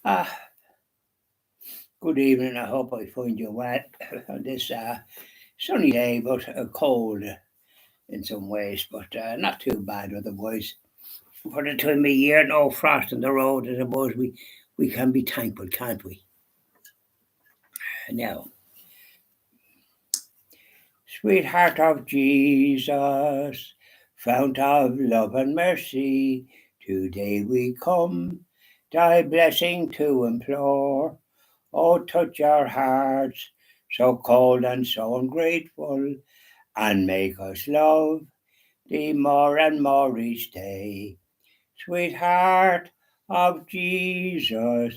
Ah, Good evening. I hope I find you well on this sunny day, but cold in some ways, but not too bad otherwise. For the time of year, no frost on the road, I suppose we can be thankful, can't we? Now, sweetheart of Jesus, fount of love and mercy, today we come, thy blessing to implore. Oh, touch our hearts, so cold and so ungrateful, and make us love thee more and more each day. Sweetheart of Jesus,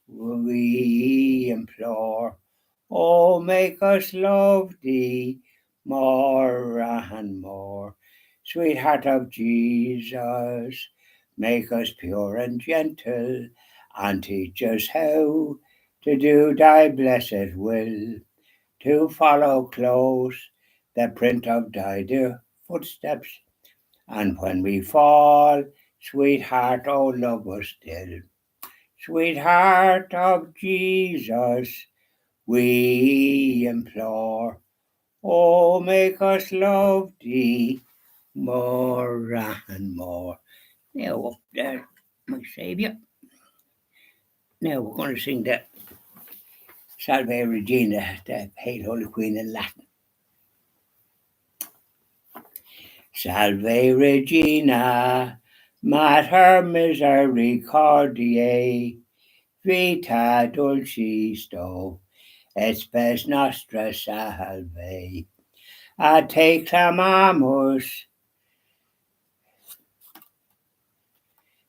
we implore. Oh, make us love thee more and more. Sweetheart of Jesus, make us pure and gentle, and teach us how to do thy blessed will, to follow close the print of thy dear footsteps, and when we fall, sweetheart, oh, love us still. Sweetheart of Jesus, we implore. Oh, make us love thee more and more. Now, up there, my Saviour. Now, we're going to sing the Salve Regina, the Hail Holy Queen in Latin. Salve Regina, Mater Misericordiae, Vita Dulcisto, et spes nostra salve. A te clamamus,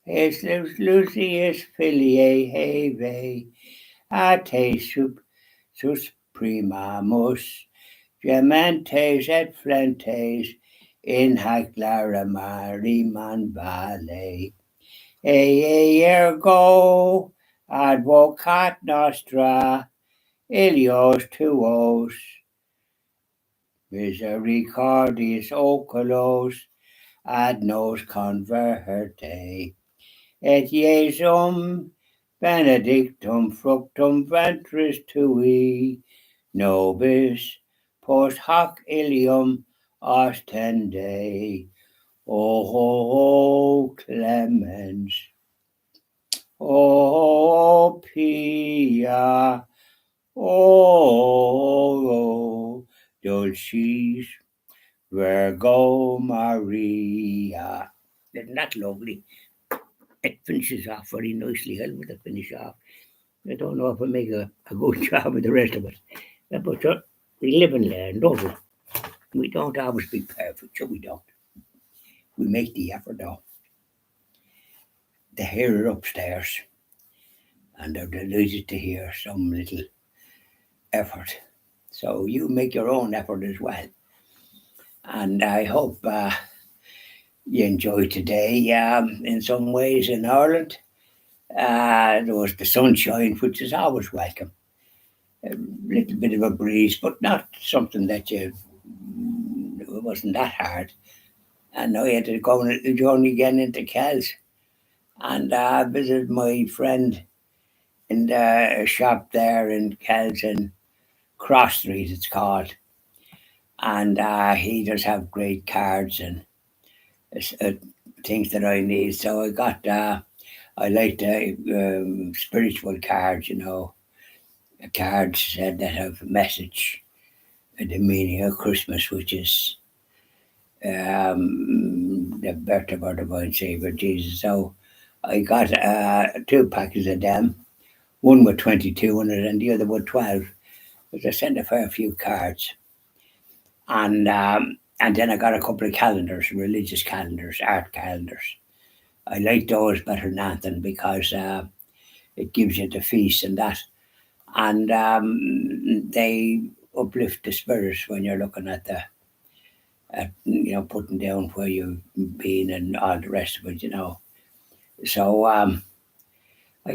es Lucius filiae Heve, a te suprimamus, gementes et flentes, in hac larimari vale. Ergo advocat nostra, Ilios tuos, misericordias oculos, ad nos converte, et Iesum benedictum fructum ventris tui, nobis post hoc ilium ostende. O clemens, O pia, O dulcis Virgo Maria. Isn't that lovely? It finishes off very nicely. Help to finish off. I don't know if I make a good job with the rest of it. But we live and learn, don't we? We don't always be perfect, so we don't. We make the effort, though. They hear it upstairs, and they're delighted to hear some little effort. So you make your own effort as well. And I hope you enjoy today. In some ways in Ireland, there was the sunshine, which is always welcome. A little bit of a breeze, but not something that it wasn't that hard. And I had to go on a journey again into Kells and visit my friend in the shop there in Kells in Cross Street, it's called. And he does have great cards and uh, things that I need. So I like the spiritual cards, cards that have a message and the meaning of Christmas, which is the birth of our divine Savior Jesus. So I got two packets of them, one with 22 in it and the other with 12. But I sent a fair few cards. And then I got a couple of calendars, religious calendars, art calendars. I like those better than anything because it gives you the feast and that. And they uplift the spirits when you're looking at putting down where you've been and all the rest of it. So I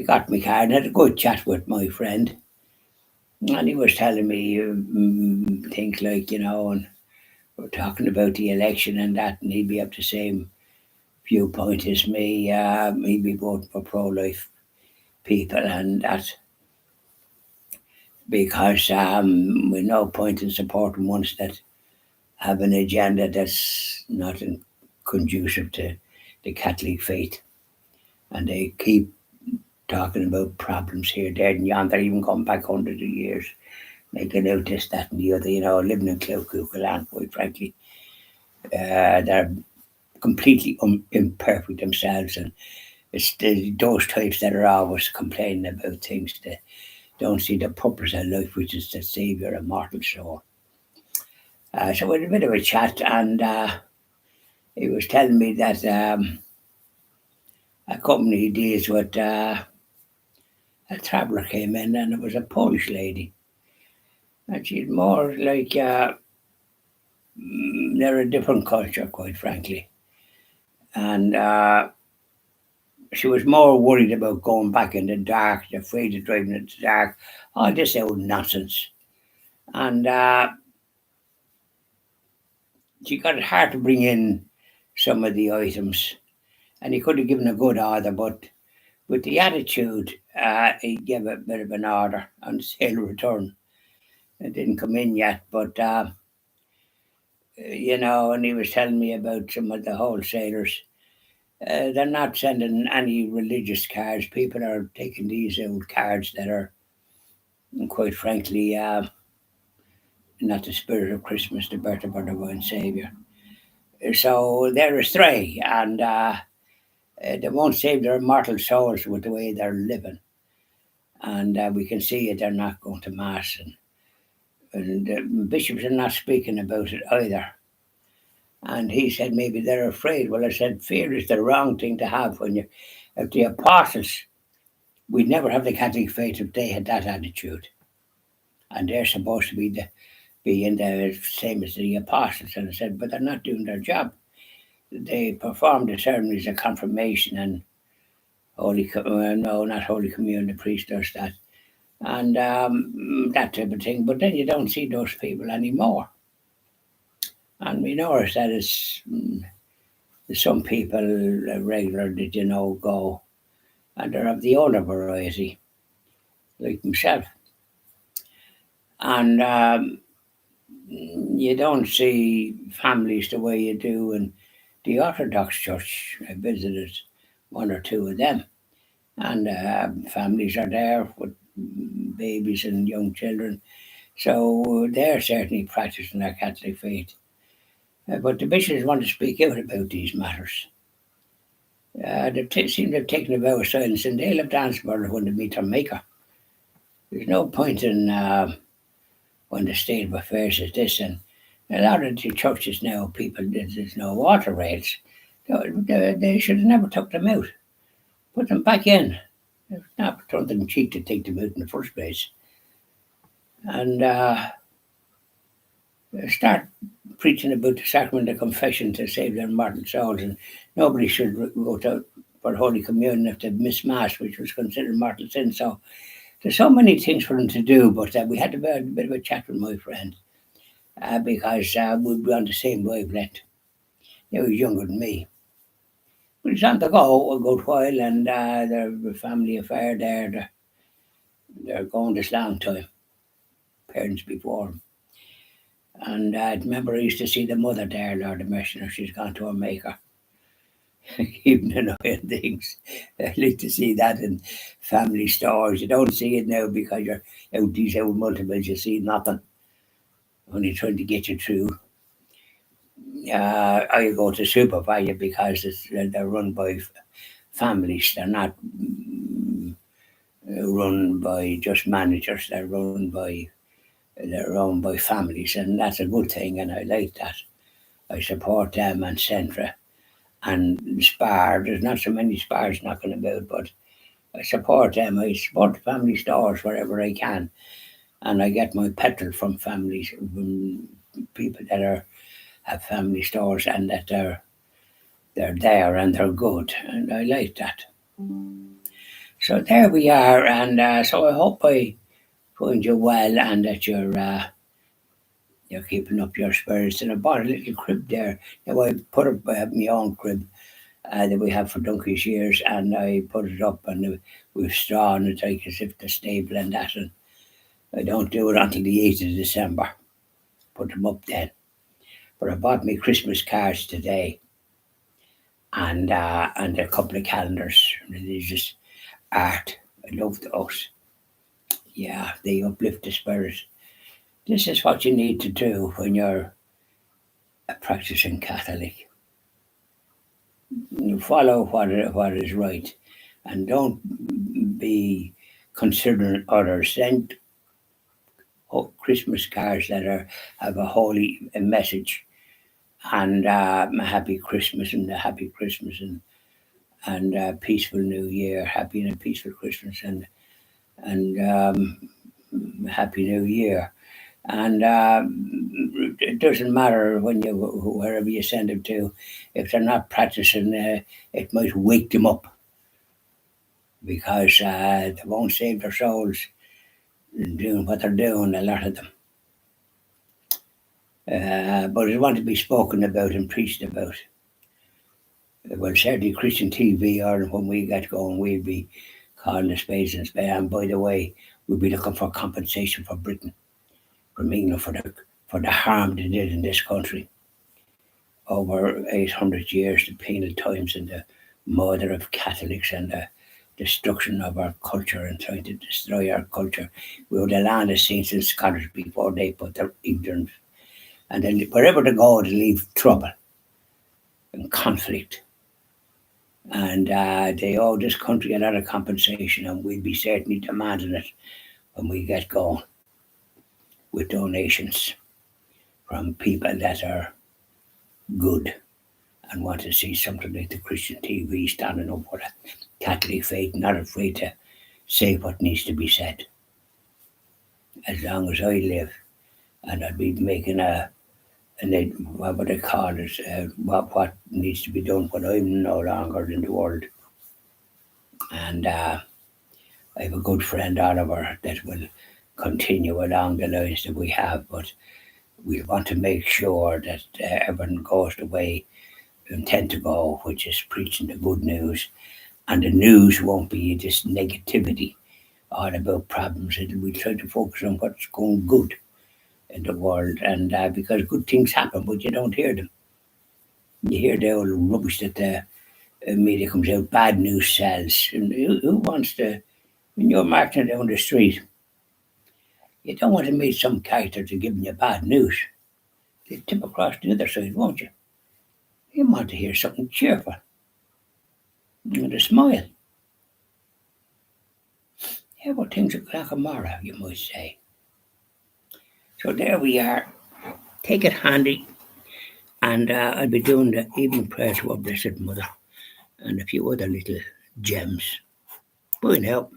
got my card and had a good chat with my friend. And he was telling me things like, and we're talking about the election and that, and he'd be up the same viewpoint as me. He'd be voting for pro life people, and that because we've no point in supporting ones that have an agenda that's not conducive to the Catholic faith, and they keep talking about problems here, there, and yonder, even going back hundreds of years, making out this, that, and the other. Living in Clogherland, quite frankly, they're completely imperfect themselves, and it's those types that are always complaining about things that don't see the purpose of life, which is to save your immortal soul. So we had a bit of a chat, and he was telling me that a company he deals with, a traveller came in, and it was a Polish lady, and she's more like they're a different culture, quite frankly, and she was more worried about going back in the dark, afraid of driving in the dark, all this old nonsense, and she got it hard to bring in some of the items, and he could have given a good order, but with the attitude, he gave a bit of an order on sale return. It didn't come in yet, but and he was telling me about some of the wholesalers. They're not sending any religious cards. People are taking these old cards that are, quite frankly, not the spirit of Christmas, the birth of our divine Saviour. So they're astray, and they won't save their immortal souls with the way they're living. And we can see it, they're not going to Mass, and the bishops are not speaking about it either. And he said maybe they're afraid. Well, I said, fear is the wrong thing to have if the apostles, we'd never have the Catholic faith if they had that attitude. And they're supposed to be in the same as the apostles. And I said, but they're not doing their job. They perform the ceremonies of confirmation and not Holy Communion, the priest does that. And that type of thing. But then you don't see those people anymore. And we notice that some people regular that go, and they're of the older variety, like myself. And you don't see families the way you do in the Orthodox Church. I visited one or two of them, and families are there with babies and young children. So they're certainly practicing their Catholic faith. But the bishops want to speak out about these matters. They seem to have taken a vow of silence, and they'll have to answer for it when they meet their Maker. There's no point in when the state of affairs is this, and a lot of the churches now, there's no water rates. They should have never took them out. Put them back in. It's not something cheap to take them out in the first place. And start preaching about the sacrament of confession to save their immortal souls, and nobody should go for Holy Communion if they've missed Mass, which was considered mortal sin. So there's so many things for them to do, but we had a bit of a chat with my friend because we'd be on the same wavelength. He was younger than me. But he's on the go a good while, and they're a family affair there. They're going this long time, parents before him. And I remember I used to see the mother there, Lord of Mercy, she's gone to her Maker. Even annoying things. I like to see that in family stores. You don't see it now because you're out these old multiples, you see nothing. Only trying to get you through. I go to supervisor because they're run by families. They're not run by just managers. They're run by families, and that's a good thing, and I like that. I support them and Centra and Spar. There's not so many Spars knocking about, but I support them. I support the family stores wherever I can, and I get my petrol from families, from people that have family stores, and that they're there and they're good, and I like that. So there we are, and so I hope I find you well and that you're keeping up your spirits. And I bought a little crib there. Now I put up my own crib, that we have for donkey's years, and I put it up, and we've straw on it, like as if the stable and that, and I don't do it until the 8th of December. Put them up then. But I bought me Christmas cards today, and a couple of calendars, religious art. I love those. Yeah, they uplift the spirit. This is what you need to do when you're a practicing Catholic. You follow what is right, and don't be considering others. Send Christmas cards that have a holy message, and a happy Christmas and a happy Christmas, and a peaceful New Year, happy and a peaceful Christmas, and happy New Year. And it doesn't matter when you wherever you send them to, if they're not practicing, it might wake them up, because they won't save their souls doing what they're doing, a lot of them. But I want to be spoken about and preached about. Well, certainly Christian TV, or when we get going, we'll be calling the spades and spades. And by the way, we'll be looking for compensation for Britain, from England, for the harm they did in this country over 800 years, the penal times, and the murder of Catholics, and the destruction of our culture, and trying to destroy our culture. We were the land of saints and scholars before they put their ignorance. And then wherever they go, they leave trouble and conflict. And they owe this country a lot of compensation, and we'll be certainly demanding it when we get going, with donations from people that are good and want to see something like the Christian TV standing up for the Catholic faith, not afraid to say what needs to be said. As long as I live, and I'll be making what would they call it, what needs to be done when I'm no longer in the world. And I have a good friend, Oliver, that will continue along the lines that we have, but we want to make sure that everyone goes the way we intend to go, which is preaching the good news. And the news won't be this negativity all about problems. We try to focus on what's going good in the world, and because good things happen, but you don't hear them. You hear the old rubbish that the media comes out, bad news sells. And who wants to, when you're marching down the street, you don't want to meet some character to giving you bad news. They tip across the other side, won't you? You want to hear something cheerful and a smile. Yeah, well, things are Clackamara, you might say. So there we are. Take it handy. And I'll be doing the evening prayer to our Blessed Mother and a few other little gems. Bye now.